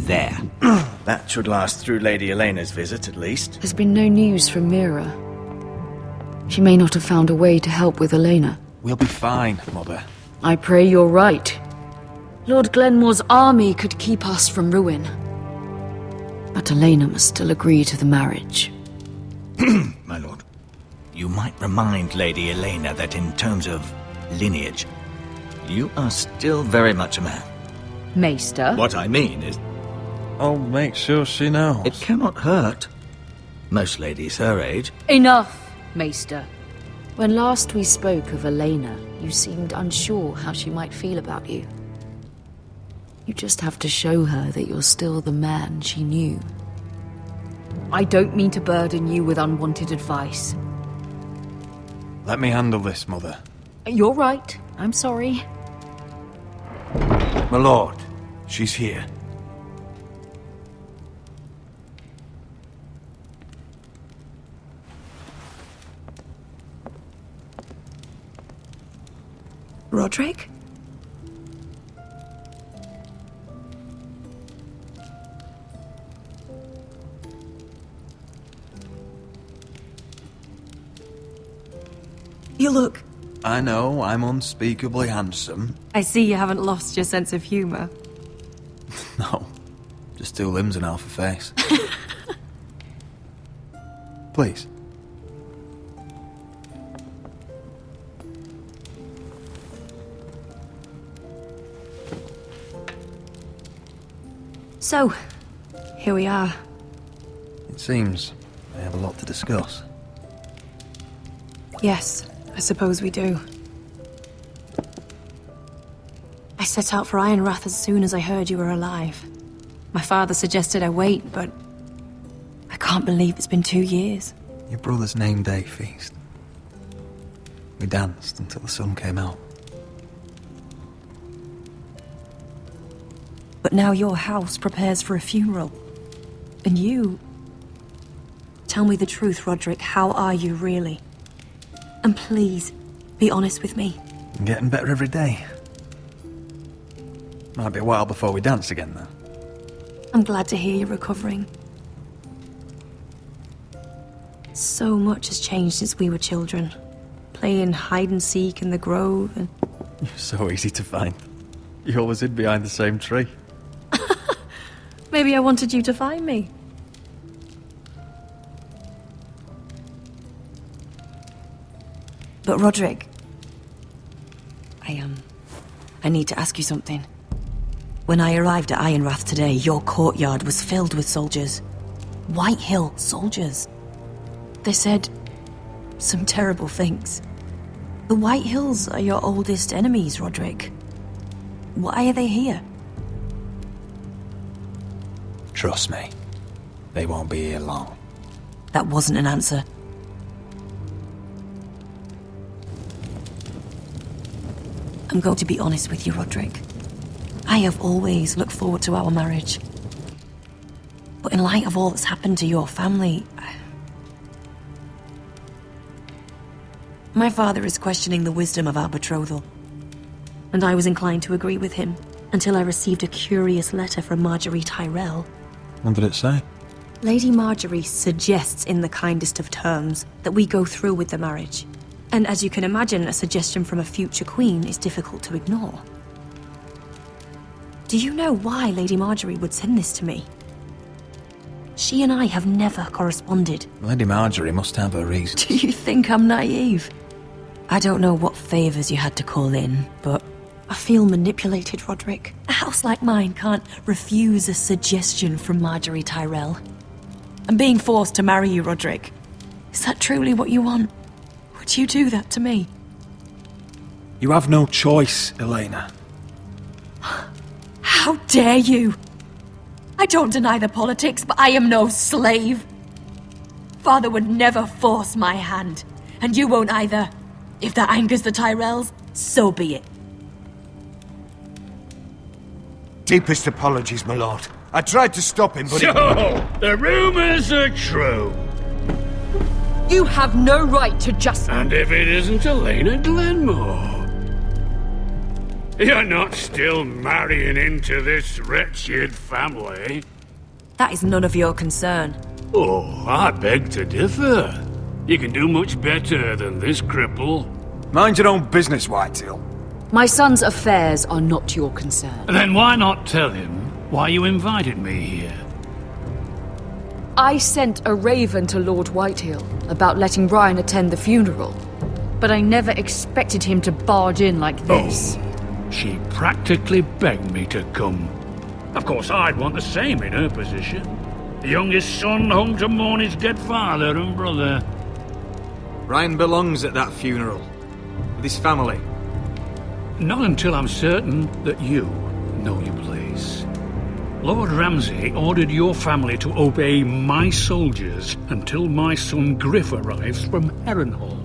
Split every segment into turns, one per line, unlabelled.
there.
That should last through Lady Elena's visit, at least.
There's been no news from Mira. She may not have found a way to help with Elena.
We'll be fine, Mother.
I pray you're right. Lord Glenmore's army could keep us from ruin. But Elena must still agree to the marriage.
My lord, you might remind Lady Elena that in terms of lineage, you are still very much a man.
Maester?
What I mean is,
I'll make sure she knows.
it cannot hurt. Most ladies her age.
Enough, Maester. When last we spoke of Elena, you seemed unsure how she might feel about you. You just have to show her that you're still the man she knew. I don't mean to burden you with unwanted advice.
Let me handle this, Mother.
You're right. I'm sorry.
My lord, she's here.
Roderick? You look...
I know, I'm unspeakably handsome.
I see you haven't lost your sense of humor.
No, just 2 limbs and half a face. Please.
So, here we are.
It seems I have a lot to discuss.
Yes, I suppose we do. I set out for Ironrath as soon as I heard you were alive. My father suggested I wait, but I can't believe it's been 2 years.
Your brother's name day feast. We danced until the sun came out.
But now your house prepares for a funeral. And you... Tell me the truth, Roderick. How are you, really? And please, be honest with me.
I'm getting better every day. Might be a while before we dance again, though.
I'm glad to hear you're recovering. So much has changed since we were children. Playing hide-and-seek in the grove and...
You're so easy to find. You always hid behind the same tree.
Maybe I wanted you to find me. But Roderick... I need to ask you something. When I arrived at Ironrath today, your courtyard was filled with soldiers. White Hill soldiers. They said some terrible things. The White Hills are your oldest enemies, Roderick. Why are they here?
Trust me, they won't be here long.
That wasn't an answer. I'm going to be honest with you, Roderick. I have always looked forward to our marriage. But in light of all that's happened to your family... My father is questioning the wisdom of our betrothal. And I was inclined to agree with him, until I received a curious letter from Marjorie Tyrell.
What did it say?
Lady Marjorie suggests in the kindest of terms that we go through with the marriage. And as you can imagine, a suggestion from a future queen is difficult to ignore. Do you know why Lady Marjorie would send this to me? She and I have never corresponded.
Lady Marjorie must have her reasons.
Do you think I'm naive? I don't know what favors you had to call in, but I feel manipulated, Roderick. A house like mine can't refuse a suggestion from Marjorie Tyrell. I'm being forced to marry you, Roderick. Is that truly what you want? Would you do that to me?
You have no choice, Elena.
How dare you! I don't deny the politics, but I am no slave. Father would never force my hand, and you won't either. If that angers the Tyrells, so be it.
Deepest apologies, my lord. I tried to stop him, but
So, the rumors are true.
You have no right to just...
And if it isn't Elena Glenmore? You're not still marrying into this wretched family?
That is none of your concern.
Oh, I beg to differ. You can do much better than this cripple.
Mind your own business, Whitehill.
My son's affairs are not your concern.
Then why not tell him why you invited me here?
I sent a raven to Lord Whitehill about letting Ryan attend the funeral, but I never expected him to barge in like this.
Oh, she practically begged me to come. Of course, I'd want the same in her position. The youngest son home to mourn his dead father and brother.
Ryan belongs at that funeral. With his family.
Not until I'm certain that you know your place. Lord Ramsay ordered your family to obey my soldiers until my son Griff arrives from Harrenhal.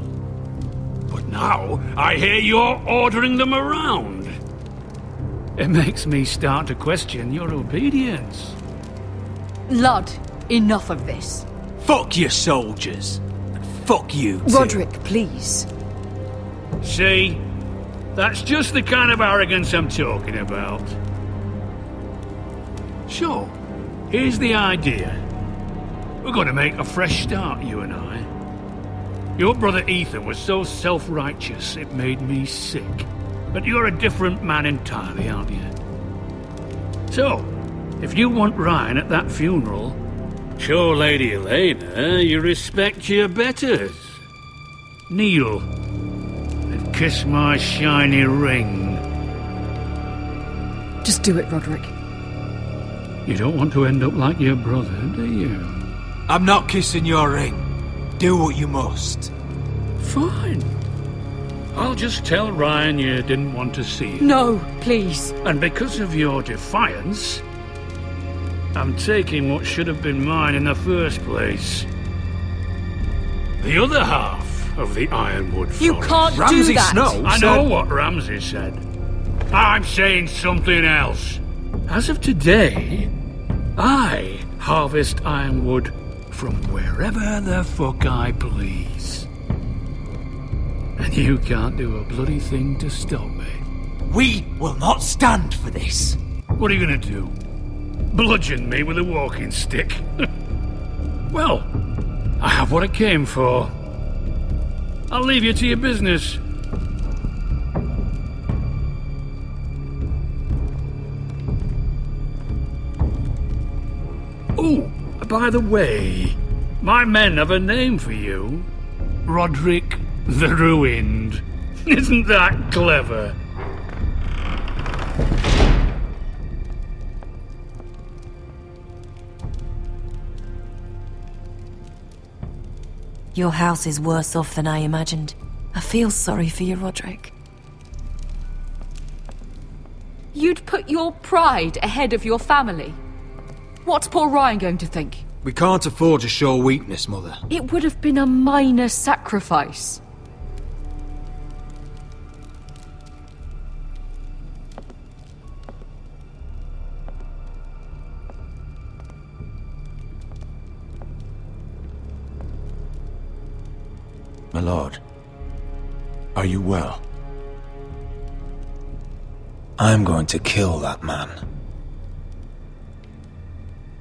But now, I hear you're ordering them around. It makes me start to question your obedience.
Lud, enough of this.
Fuck your soldiers. And fuck you, too.
Roderick, please.
See? That's just the kind of arrogance I'm talking about. So, here's the idea. We're going to make a fresh start, you and I. Your brother Ethan was so self-righteous it made me sick. But you're a different man entirely, aren't you? So, if you want Ryan at that funeral, show Lady Elena you respect your betters. Kneel and kiss my shiny ring.
Just do it, Roderick.
You don't want to end up like your brother, do you?
I'm not kissing your ring. Do what you must.
Fine. I'll just tell Ryan you didn't want to see him.
No, please.
And because of your defiance, I'm taking what should have been mine in the first place. The other half of the Ironwood Forest.
You can't do
Ramsay
that.
Snow
I
said...
know what Ramsay said. I'm saying something else. As of today, I harvest ironwood from wherever the fuck I please. And you can't do a bloody thing to stop me.
We will not stand for this.
What are you gonna do? Bludgeon me with a walking stick? Well, I have what I came for. I'll leave you to your business. Oh, by the way, my men have a name for you. Roderick the Ruined. Isn't that clever?
Your house is worse off than I imagined. I feel sorry for you, Roderick.
You'd put your pride ahead of your family. What's poor Ryan going to think?
We can't afford to show weakness, Mother.
It would have been a minor sacrifice.
My lord, are you well? I'm going to kill that man.